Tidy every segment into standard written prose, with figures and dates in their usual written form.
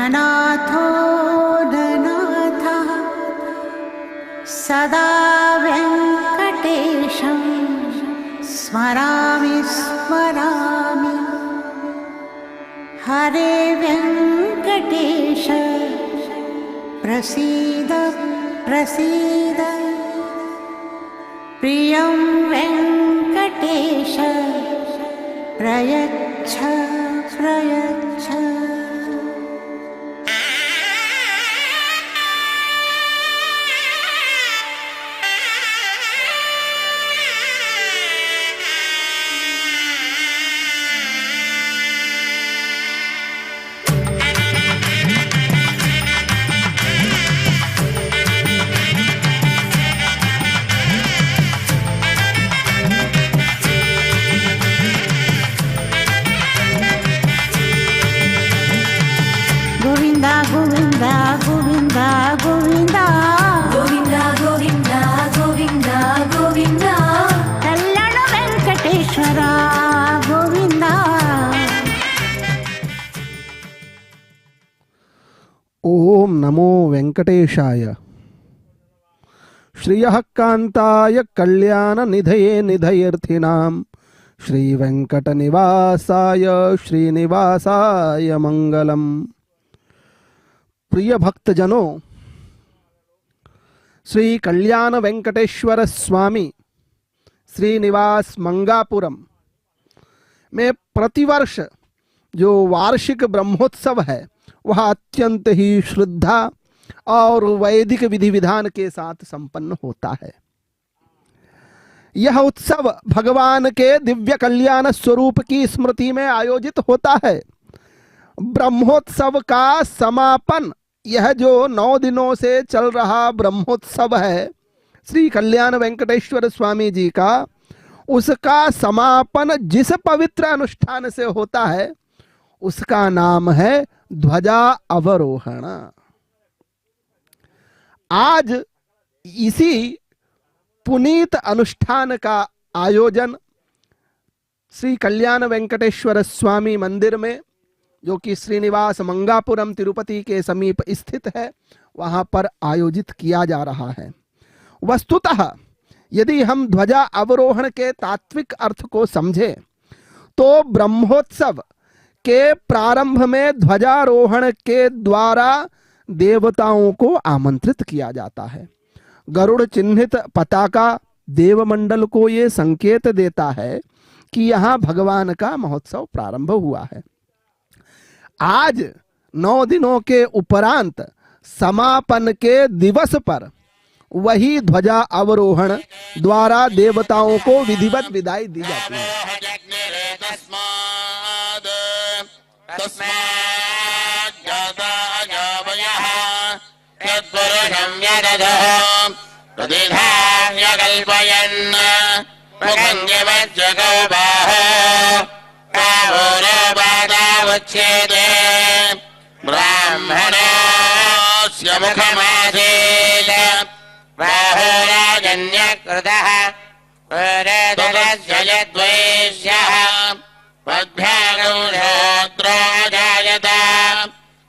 ननाथो ननाथः सदा वेङ्कटेशं स्मरामि स्मरामि। हरे वेङ्कटेश प्रसीद प्रसीद। प्रियं वेङ्कटेश प्रयच्छ प्रयच्छ। गोविंदा गोविंदा गोविंदा गोविंदा गोविंदा गोविंदा गोविंदा कल्याण वेंकटेश्वर गोविंदा। ओम नमो वेंकटेशाय। श्रियः कांताय कल्याण निधये निधयेऽर्थिनां श्री वेंकटनिवासाय श्रीनिवासाय मंगलम। प्रिय भक्तजनों, श्री कल्याण वेंकटेश्वर स्वामी श्रीनिवास मंगापुरम में प्रतिवर्ष जो वार्षिक ब्रह्मोत्सव है वह अत्यंत ही श्रद्धा और वैदिक विधि विधान के साथ संपन्न होता है। यह उत्सव भगवान के दिव्य कल्याण स्वरूप की स्मृति में आयोजित होता है। ब्रह्मोत्सव का समापन, यह जो 9 दिनों से चल रहा ब्रह्मोत्सव है श्री कल्याण वेंकटेश्वर स्वामी जी का, उसका समापन जिस पवित्र अनुष्ठान से होता है उसका नाम है ध्वजा अवरोहण। आज इसी पुनीत अनुष्ठान का आयोजन श्री कल्याण वेंकटेश्वर स्वामी मंदिर में, जो कि श्रीनिवास मंगापुरम तिरुपति के समीप स्थित है, वहां पर आयोजित किया जा रहा है। वस्तुतः यदि हम ध्वजा अवरोहण के तात्विक अर्थ को समझें तो ब्रह्मोत्सव के प्रारंभ में ध्वजारोहण के द्वारा देवताओं को आमंत्रित किया जाता है। गरुड़ चिन्हित पताका देवमंडल को ये संकेत देता है कि यहाँ भगवान का महोत्सव प्रारंभ हुआ है। आज 9 दिनों के उपरांत समापन के दिवस पर वही ध्वजा अवरोहण द्वारा देवताओं को विधिवत विदाई दी जाती है। ब्राह्मणस्य मुखमासीत् बाहुराजन्यकृतः पुरदरस्य यद्वैश्यः पद्भ्यागौ शूद्रो जायत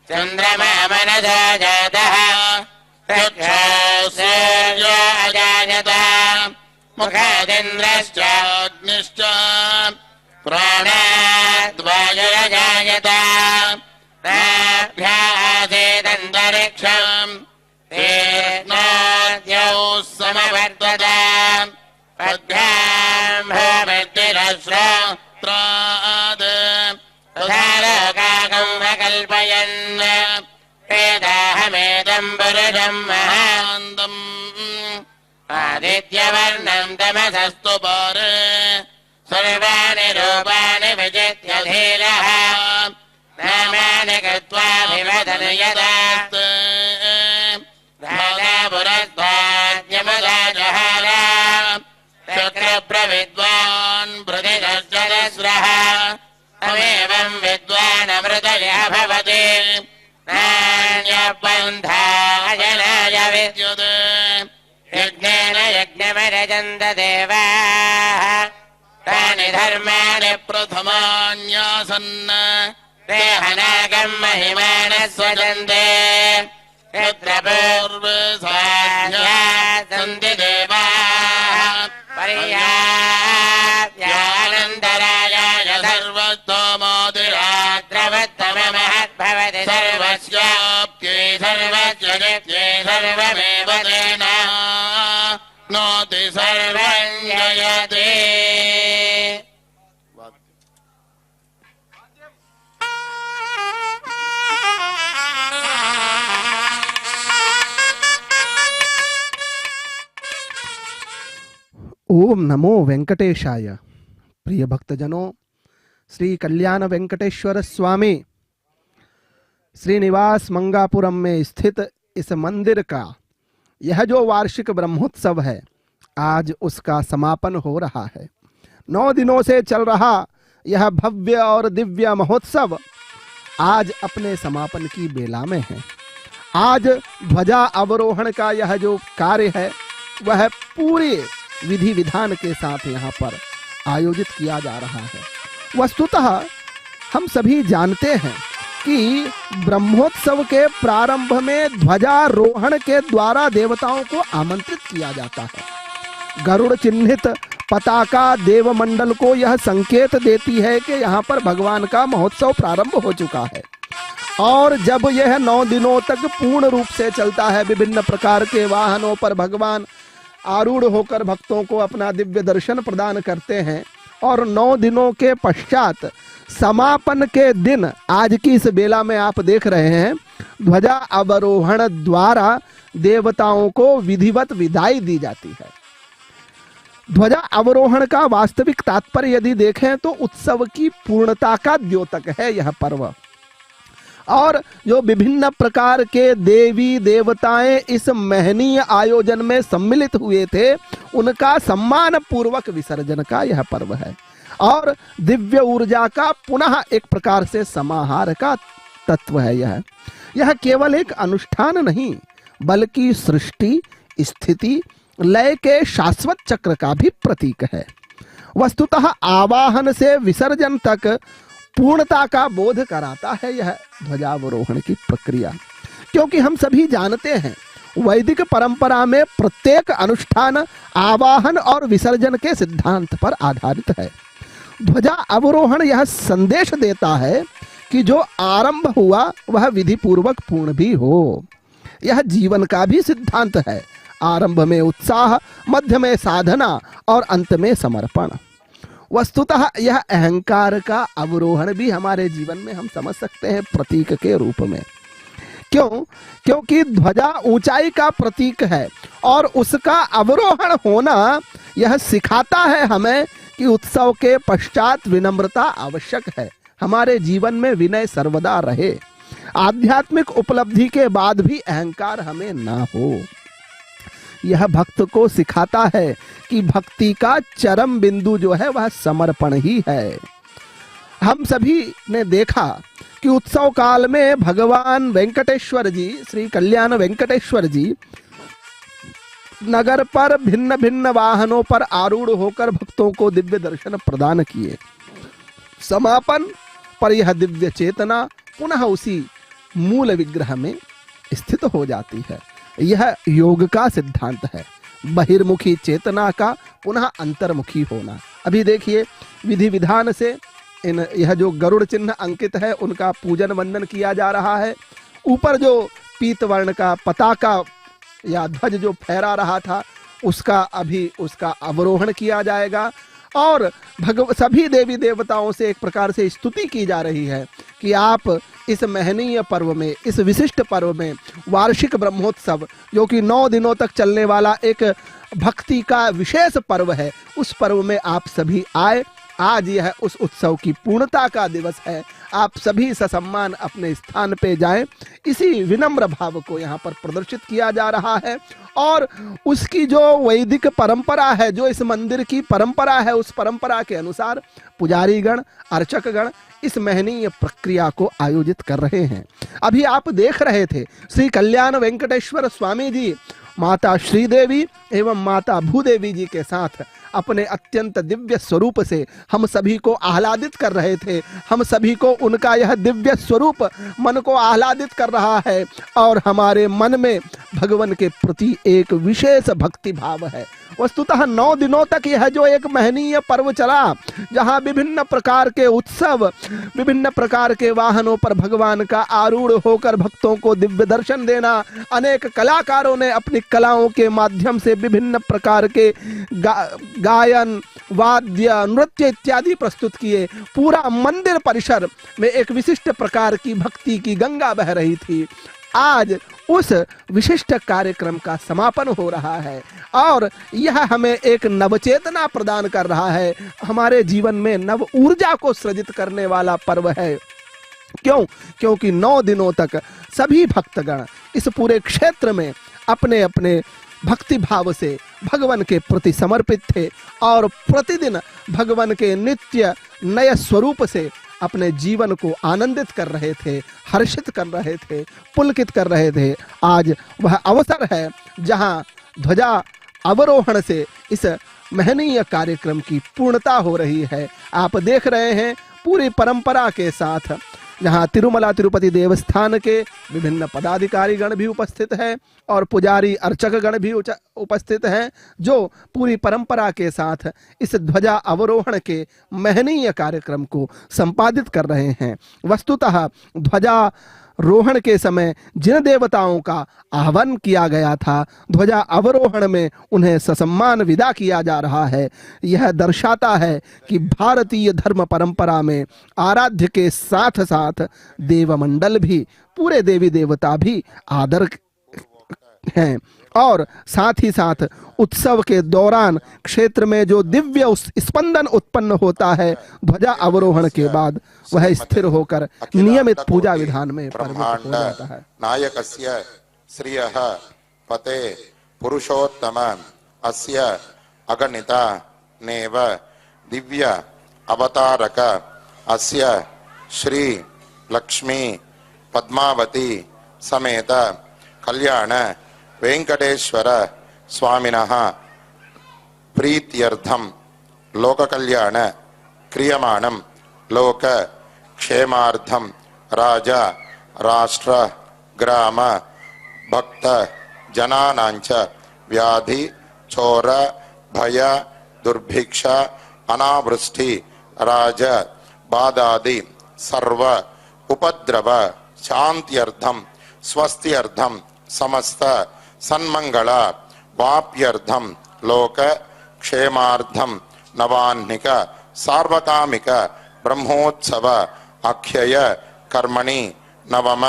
चन्द्रमा मनसो जातः चक्षुः सूर्यो अजायत मुखादिन्द्रश्च अग्निश्च प्राणाद्वायुरजायत नाभ्यासेदन्तरिक्षम् तेनाद्यौ समवर्तत पद्भ्याम् भूमिर्तिरस्रोत्राद् तथा लोकागम् अकल्पयन् वेदाहमेदम् पुरुषम् महान्तम् आदित्यवर्णम् तमसस्तु पारे सर्वाणि रूपाणि विजित्य धीरः नामानि कृत्वाभिवदन् यदास्ते राजा पुरस्ताद्यमदा जहार चक्रप्रविद्वान् भृतिरश्चरस्रः तमेवम् विद्वानमृतयः भवति नान्यपन्थाजनाय विद्युत् यज्ञेन यज्ञमरजन्त देवाः तानि धर्माणि प्रथमान्यासन् ते हनागं महिमानः स्वजन्ते यत्र पूर्वे सन्ति देवाः पर्याप्यानन्दरायाय सर्वतोमोदिराद्रवत्तममहद्भवति सर्वस्याप्त्यै सर्वज्ञनित्यै सर्वमेव तेन नोति सर्वं जयति। ओम नमो वेंकटेशाय। प्रिय भक्तजनों, श्री कल्याण वेंकटेश्वर स्वामी श्रीनिवास मंगापुरम में स्थित इस मंदिर का यह जो वार्षिक ब्रह्मोत्सव है, आज उसका समापन हो रहा है। 9 दिनों से चल रहा यह भव्य और दिव्य महोत्सव आज अपने समापन की बेला में है। आज ध्वजा अवरोहण का यह जो कार्य है वह पूरी विधि विधान के साथ यहाँ पर आयोजित किया जा रहा है। वस्तुतः हम सभी जानते हैं कि ब्रह्मोत्सव के प्रारंभ में ध्वजारोहण के द्वारा देवताओं को आमंत्रित किया जाता है। गरुड़ चिन्हित पताका देवमंडल को यह संकेत देती है कि यहाँ पर भगवान का महोत्सव प्रारंभ हो चुका है। और जब यह 9 दिनों तक पूर्ण रूप से चलता है, विभिन्न प्रकार के वाहनों पर भगवान आरूढ़ होकर भक्तों को अपना दिव्य दर्शन प्रदान करते हैं, और 9 दिनों के पश्चात समापन के दिन आज की इस बेला में आप देख रहे हैं, ध्वजा अवरोहण द्वारा देवताओं को विधिवत विदाई दी जाती है। ध्वजा अवरोहण का वास्तविक तात्पर्य यदि देखें तो उत्सव की पूर्णता का द्योतक है यह पर्व। और जो विभिन्न प्रकार के देवी देवताएं इस महनीय आयोजन में सम्मिलित हुए थे, उनका सम्मान पूर्वक विसर्जन का यह पर्व है। और दिव्य ऊर्जा का पुनः एक प्रकार से समाहार का तत्व है। यह केवल एक अनुष्ठान नहीं, बल्कि सृष्टि स्थिति लय के शाश्वत चक्र का भी प्रतीक है। वस्तुतः आवाहन से विसर्जन तक पूर्णता का बोध कराता है यह ध्वजावरोहण की प्रक्रिया। क्योंकि हम सभी जानते हैं, वैदिक परंपरा में प्रत्येक अनुष्ठान आवाहन और विसर्जन के सिद्धांत पर आधारित है। ध्वजा अवरोहण यह संदेश देता है कि जो आरंभ हुआ वह विधि पूर्वक पूर्ण भी हो। यह जीवन का भी सिद्धांत है। आरंभ में उत्साह, मध्य में साधना और अंत में समर्पण। वस्तुतः यह अहंकार का अवरोहण भी हमारे जीवन में हम समझ सकते हैं प्रतीक के रूप में। क्योंकि ध्वजा ऊंचाई का प्रतीक है और उसका अवरोहण होना यह सिखाता है हमें कि उत्सव के पश्चात विनम्रता आवश्यक है। हमारे जीवन में विनय सर्वदा रहे। आध्यात्मिक उपलब्धि के बाद भी अहंकार हमें ना हो। यह भक्त को सिखाता है कि भक्ति का चरम बिंदु जो है वह समर्पण ही है। हम सभी ने देखा कि उत्सव काल में भगवान वेंकटेश्वर जी, श्री कल्याण वेंकटेश्वर जी नगर पर भिन्न भिन्न वाहनों पर आरूढ़ होकर भक्तों को दिव्य दर्शन प्रदान किए। समापन पर यह दिव्य चेतना पुनः उसी मूल विग्रह में स्थित हो जाती है। यह योग का सिद्धांत है, बहिर्मुखी चेतना का पुनः अंतर्मुखी होना। अभी देखिए विधि विधान से यह जो गरुड़ चिन्ह अंकित है उनका पूजन वंदन किया जा रहा है। ऊपर जो पीत वर्ण का पताका या ध्वज जो फहरा रहा था उसका अवरोहण किया जाएगा। और सभी देवी देवताओं से एक प्रकार से स्तुति की जा रही है कि आप इस महनीय पर्व में, इस विशिष्ट पर्व में, वार्षिक ब्रह्मोत्सव जो कि 9 दिनों तक चलने वाला एक भक्ति का विशेष पर्व है, उस पर्व में आप सभी आए। आज यह उस उत्सव की पूर्णता का दिवस है। आप सभी ससम्मान अपने स्थान पे जाएं। इसी विनम्र भाव को यहाँ पर प्रदर्शित किया जा रहा है। और उसकी जो वैदिक परंपरा है, जो इस मंदिर की परंपरा है, उस परंपरा के अनुसार पुजारी गण, अर्चक गण इस महनीय प्रक्रिया को आयोजित कर रहे हैं। अभी आप देख रहे थे श्री कल्याण वेंकटेश्वर स्वामी जी माता श्रीदेवी एवं माता भूदेवी जी के साथ अपने अत्यंत दिव्य स्वरूप से हम सभी को आह्लादित कर रहे थे। हम सभी को उनका यह दिव्य स्वरूप मन को आह्लादित कर रहा है और हमारे मन में भगवान के प्रति एक विशेष भक्ति भाव है। वस्तुतः 9 दिनों तक यह जो एक महनीय पर्व चला, जहां विभिन्न प्रकार के उत्सव, विभिन्न प्रकार के वाहनों पर भगवान का आरूढ़ होकर भक्तों को दिव्य दर्शन देना, अनेक कलाकारों ने अपनी कलाओं के माध्यम से विभिन्न प्रकार के गायन, वाद्य, नृत्य इत्यादि प्रस्तुत किए। पूरा मंदिर परिसर में एक विशिष्ट प्रकार की भक्ति की गंगा बह रही थी। आज उस विशिष्ट कार्यक्रम का समापन हो रहा है और यह हमें एक नवचेतना प्रदान कर रहा है, हमारे जीवन में नव ऊर्जा को सृजित करने वाला पर्व है। क्योंकि 9 दिनों तक सभी भक्तगण इस पूरे क्षेत्र में अपने अपने भक्ति भाव से भगवान के प्रति समर्पित थे और प्रतिदिन भगवान के नित्य नए स्वरूप से अपने जीवन को आनंदित कर रहे थे, हर्षित कर रहे थे, पुलकित कर रहे थे। आज वह अवसर है जहां ध्वजा अवरोहण से इस महनीय कार्यक्रम की पूर्णता हो रही है। आप देख रहे हैं पूरी परंपरा के साथ यहाँ तिरुमला तिरुपति देवस्थान के विभिन्न पदाधिकारी गण भी उपस्थित हैं और पुजारी अर्चक गण भी उपस्थित हैं, जो पूरी परंपरा के साथ इस ध्वजा अवरोहण के महनीय कार्यक्रम को संपादित कर रहे हैं। वस्तुतः ध्वजा रोहण के समय जिन देवताओं का आह्वान किया गया था, ध्वजा अवरोहण में उन्हें ससम्मान विदा किया जा रहा है। यह दर्शाता है कि भारतीय धर्म परंपरा में आराध्य के साथ साथ देवमंडल भी, पूरे देवी देवता भी आदर हैं और साथ ही साथ उत्सव के दौरान क्षेत्र में जो दिव्य स्पंदन उत्पन्न होता है ध्वजा अवरोहण के बाद, वह स्थिर होकर नियमित पूजा विधान में परिणत हो जाता है। नायकस्य श्रियः पते पुरुषोत्तम अस्य अगणिता नेव दिव्य अवतारक अस्य श्री लक्ष्मी पद्मावती समेत कल्याण वेंकटेश्वर स्वामिनः प्रीत्यर्थम लोक कल्याण क्रियमाणं लोक क्षेमार्थम राजा राष्ट्र ग्राम भक्त जनानांच व्याधि चोर भय दुर्भिक्ष अनावृष्टि राज बाधादि सर्व उपद्रव शांत्यर्थम स्वस्त्यर्थम समस्त सन्मंगल वाप्यर्थम लोक क्षेमार्थम नवान्निक सार्वकामिक ब्रह्मोत्सव अक्षय कर्मणि नवम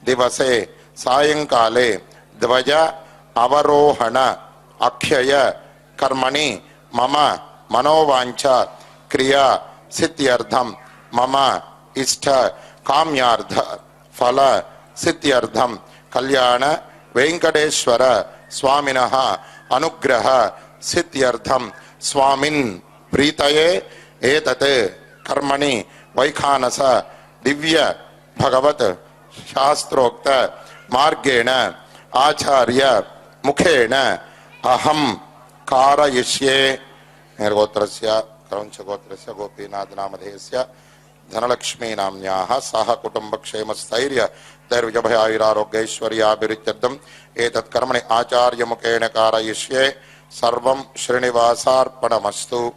दिवसे सायंकाले ध्वज अवरोहण अक्षय कर्मणि मम मनोवांछा क्रिया सिद्ध्यर्थम मम इष्ट काम्यार्थ फल सिद्ध्यर्थम कल्याण वेंकटेश्वर स्वामिनः अनुग्रह सिद्ध्यर्थम स्वामिन् प्रीतये एतत् कर्मणि वैखानस दिव्य भगवत शास्त्रोक्त मार्गेण आचार्य मुखेन अहम कारयिष्ये। गोत्रस्य क्रौंच गोत्रस्य गोपीनाथ नामधेयस्य धनलक्ष्मी नाम्न्याः सह कुटुंबक्षेम स्थैर्य दैर्घ्यभयायुरारोग्यैश्वर्याभिवृद्ध्यर्थम् एतत् कर्मणि आचार्य मुखेन कारयिष्ये। सर्वं श्रीनिवासार्पणमस्तु।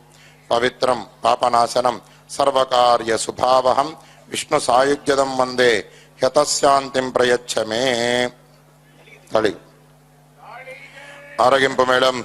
पवित्रं पापनाशनं सर्वकार्य शुभावहं विष्णु सायुज्यदं वंदे ह्यतशान्तिं प्रयच्छ मे। तळि आरोग्यंपु मेडम।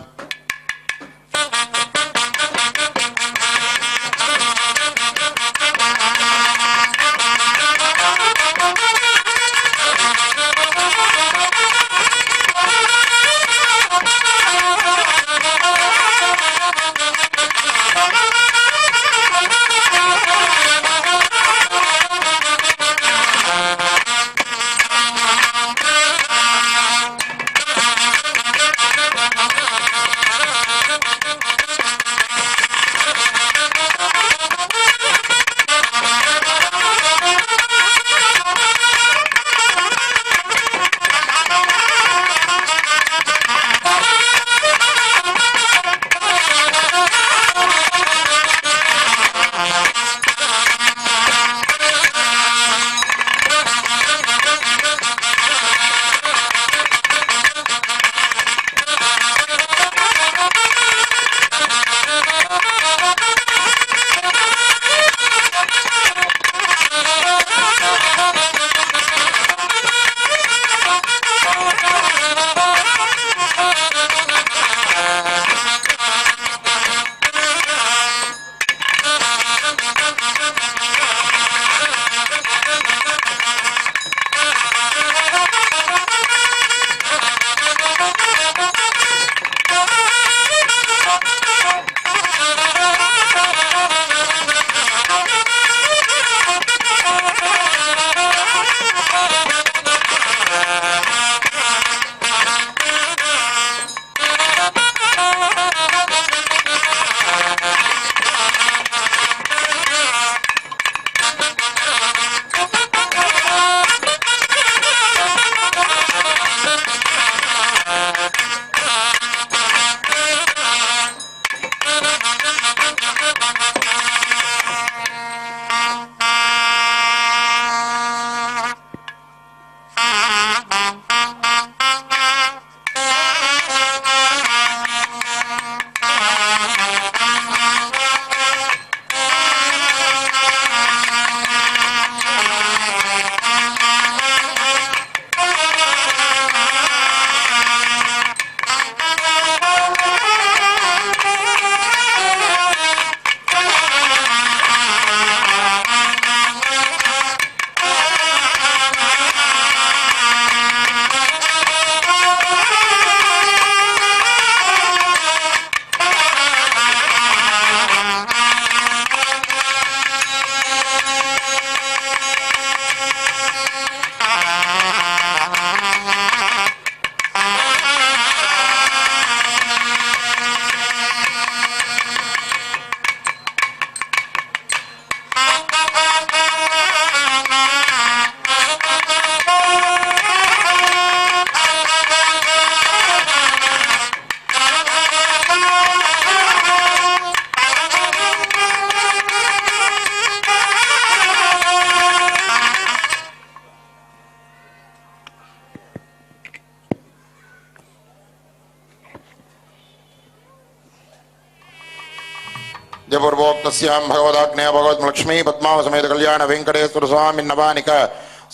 जपूर्वोक्तस्यां भगवदाग्नेय भगवद्लक्ष्मी पद्माव समेत कल्याण वेंकटेश्वर स्वामी नवानिक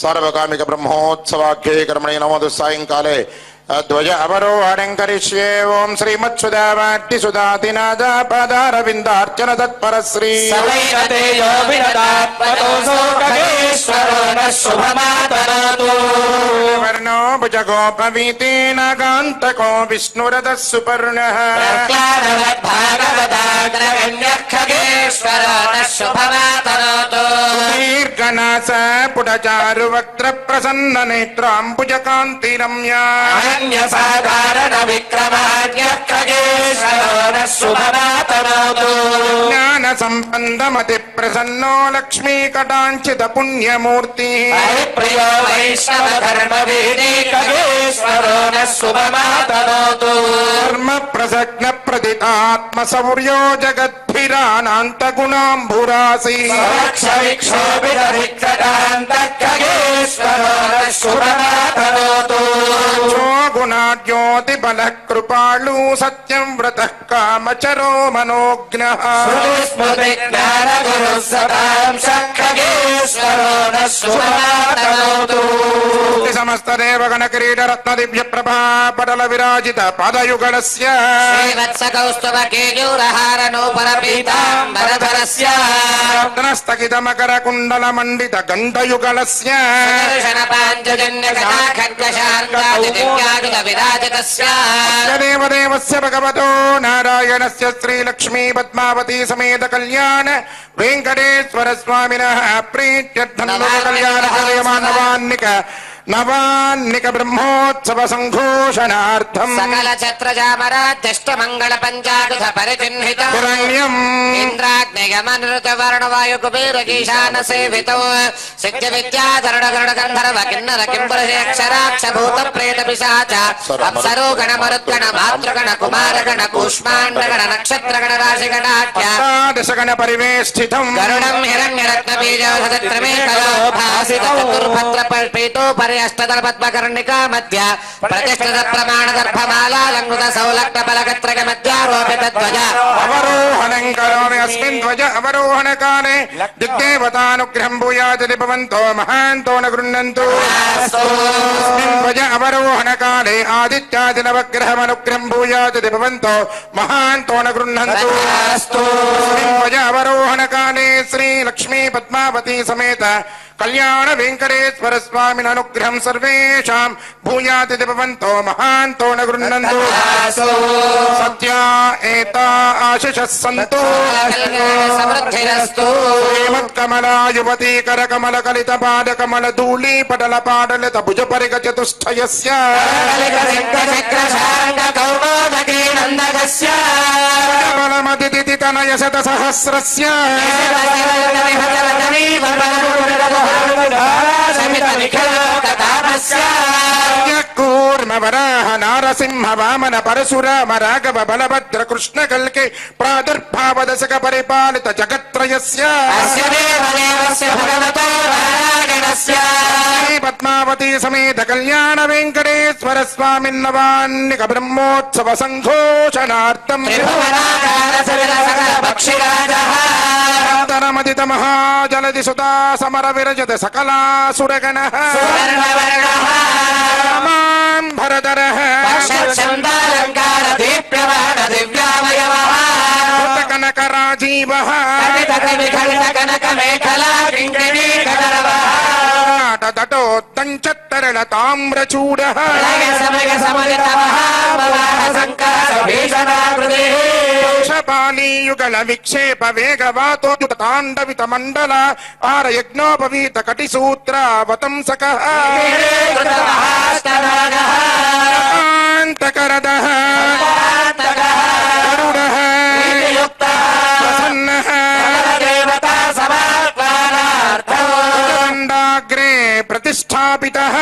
सार्वकामिक ब्रह्मोत्सवाख्ये कर्मणे नमो सायंकाले ध्वज अवरोहणं करिष्ये। ओम श्रीमत्सुधावाट्टि सुधातिनादा पादारविन्दार्चन तत्पर श्री सवैनतेयो विददात्मतो सोकगेश्वरो न शुभमातनोतु वर्णो भुजगोपवीतेन कान्तको विष्णुरथः सुपर्णः भागवताग्रगण्यः खगेश्वरो न शुभमातनोतु दीर्घनास पुटचारुवक्त्र प्रसन्ननेत्राम्बुजकान्तिरम्या अन्यसाधारण विक्रमाद्यः खगेश्वरो न शुभमातनोतु ज्ञानसम्पन्नमति प्रसन्नो लक्ष्मीकटाञ्चित पुण्यमूर्तिः प्रियो वैष्णवधर्मवीरे खगेश्वरो न शुभमातनोतु धर्म प्रसज्ञ प्रदितात्मसौर्यो जगद्भिरानान्तगुणाम्भुरासि खगेश्वरो न शुभमातनोतु गुणाद्योतिबलः कृपालु सत्यं व्रतः कामचरो मनोज्ञः स्मृतिज्ञानगुरुः सतां खगेश्वरो न शुभमातनोतु समस्तदेवगणकिरीटरत्नदिव्यप्रभा पटल विराजित पादयुगलस्य श्रीवत्सकौस्तुभकेयूरहारनोपरपीताम्बरधरस्य रत्नस्तगितमकरकुण्डलमण्डित गण्डयुगलस्य विराजितस्य देवदेवस्य भगवतो नारायणस्य श्रीलक्ष्मी पद्मावती समेत कल्याण वेंकटेश्वर स्वामिनः प्रीत्यर्थं कल्याण नवान्निक ब्रह्मोत्सव संघोषणार्थं सकल छत्रजामराध्यष्ट मंगल पंचाकृत परिचिह्नितं हिरण्यम् इंद्राग्नेयमनुरुत वर्णवायु कुबेर ईशान सेवितो सिद्ध विद्याधरण गरुड गंधर्व किन्नर किंपुरुष अक्षराक्ष भूत प्रेत पिशाच अप्सरो गण मरुद्गण मातृगण कुमारगण कूष्माण्डगण नक्षत्रगण राशिगणाख्य दशगण परिवेष्टितं गरुडं हिरण्यरत्न बीजोधत्रमेकलो भासित चतुर्भद्र पल्पितो अष्टदल पद्मकर्णिका मध्य प्रतिष्ठित प्रमाण दर्भमाला लंघुत सौलग्न बलगत्रक मध्यारोपित ध्वज अवरोहणं करोमि अस्मिन् ध्वज अवरोहण काले दिग्देवतानुग्रहं भूयात् भवन्तो महान्तो न गृह्णन्तु अस्मिन् ध्वज अवरोहण काले आदित्यादिनवग्रहमनुग्रहं भूयात् भवन्तो महान्तो न गृह्णन्तु अस्मिन् ध्वज अवरोहण काले श्री लक्ष्मी पद्मावती समेत कल्याण वेंकटेश्वर स्वामी अनुग्रहं सर्वेषां भूयात् भवन्तो महान्तो न गृह्णन्तु सत्या एता आशिषः सन्तु समृद्धिरस्तु श्रीमत्कमला युवती करकमल कलित पाद कमल धूली पटल पाडलित भुज परिग चतुष्टयस्य बलमदिति तनय शत सहस्रस्य कूर्म वराह नारसिंह वामन परशुराम राघव बलभद्र कृष्ण कल्के प्रादुर्भाव दशक परिपालित जगत्त्रयस्य पद्मावती समेत कल्याण वेंकटेश्वर स्वामी नवान्निक ब्रह्मोत्सव संघोषणार्थं तरमदित महाजलधि सुता समर विरजत सकलासुरगणः भरदरः कनक राजीवः तटोत्तञ्चत्तरल ताम्रचूडः पालीयुगल विक्षेप वेगवातो तांडवित मंडल आर यज्ञोपवीत कटिसूत्रावतंसकः कान्तकरदः गरुडः प्रसन्नः दण्डाग्रे प्रतिष्ठापितः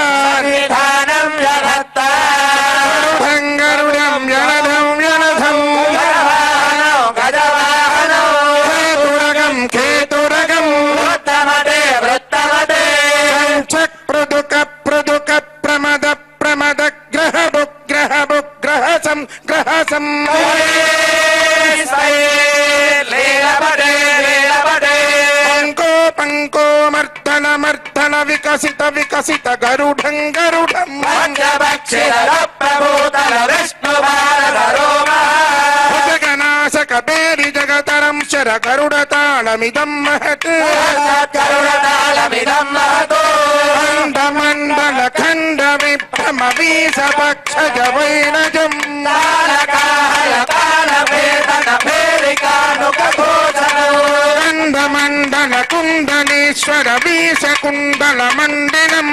गरुडं यलधं केतुरगं प्रदुक प्रमद ग्रह बुग्रह सं కోమర్దన మర్దన వికసిత వికసిత గరుడం గరుడం భుజగనాశక పేరి జగతరం శర గరుడ తాళమిదం మహత్ ఖండ మండల ఖండ విభ్రమ వీస పక్షజ వైనజం ఖండ మండల కుండలేశ్వర వీస కుండల మండినం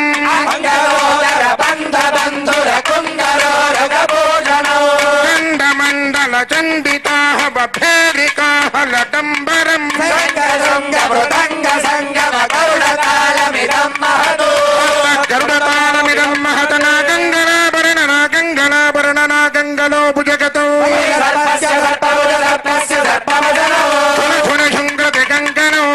ఖండ మండల చండితాహవ భేరికాహలడంబరం గరుడతాళమిదం మహత నాగంగలాభరణ నాగంగలో భుజగతో శుంగతి కంకణో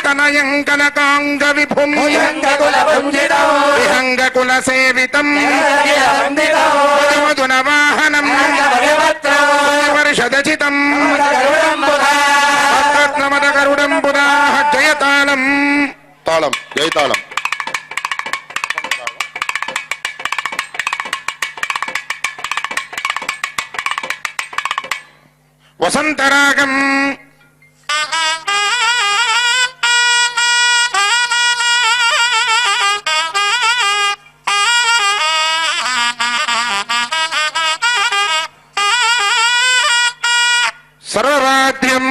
తనయం కనకాంగ విభుం విహంగకుల సేవితం మధున వాహనం వర్షదచితం రత్నమద గరుడం పురాహ జయతాళం తాళం జయతాళం వసంతరాగం సర్వవాద్యం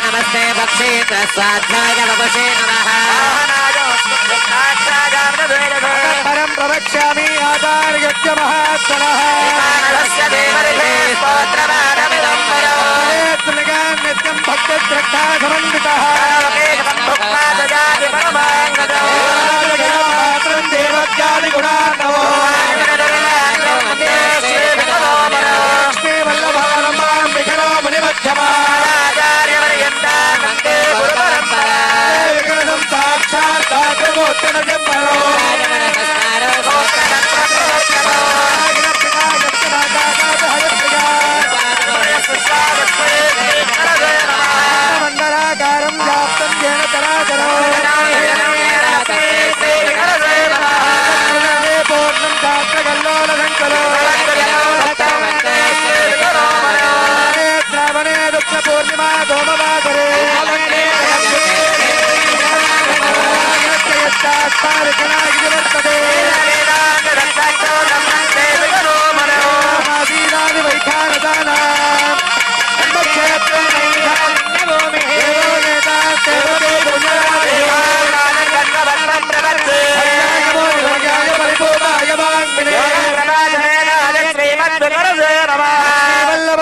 नमस्ते भक्षे स्वाध्याय वपुषे नमः परं प्रवक्ष्यामि आचार्यस्य महात्मनः नित्यं भक्तश्रद्धा समन्वितः देवत्यादिगुणार्णवो लक्ष्मीवल्लभारम्भां विघ्नो मुनिमध्यमा साक्षात् मंडलाकारं व्याप्तं येन चराचरो पूर्णं शास्त्रकल्लोलसङ्कलो श्रावणे दुःखपूर्णिमा सोमवासरे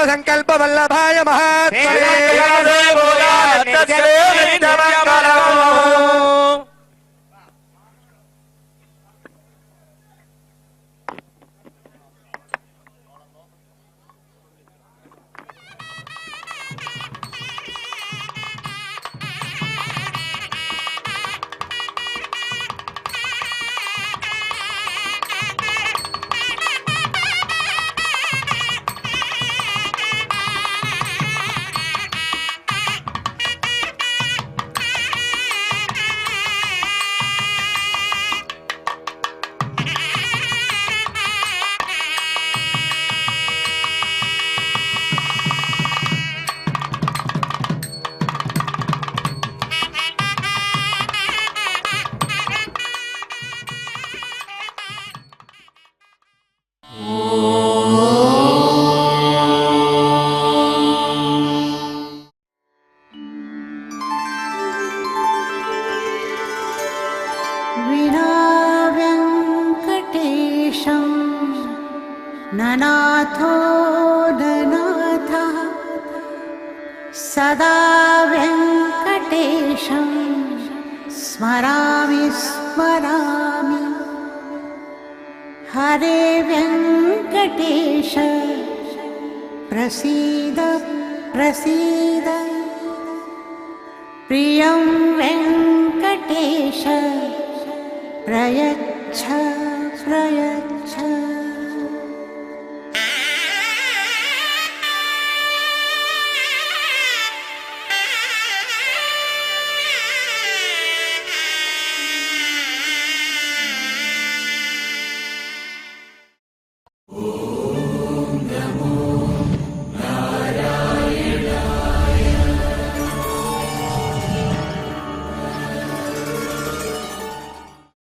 संकल्प वल्लभाय महात्मने ननाथो ननाथः सदा वेङ्कटेशं स्मरामि स्मरामि हरे वेङ्कटेश प्रसीद प्रसीद प्रियं वेङ्कटेश प्रयच्छ प्रयच्छ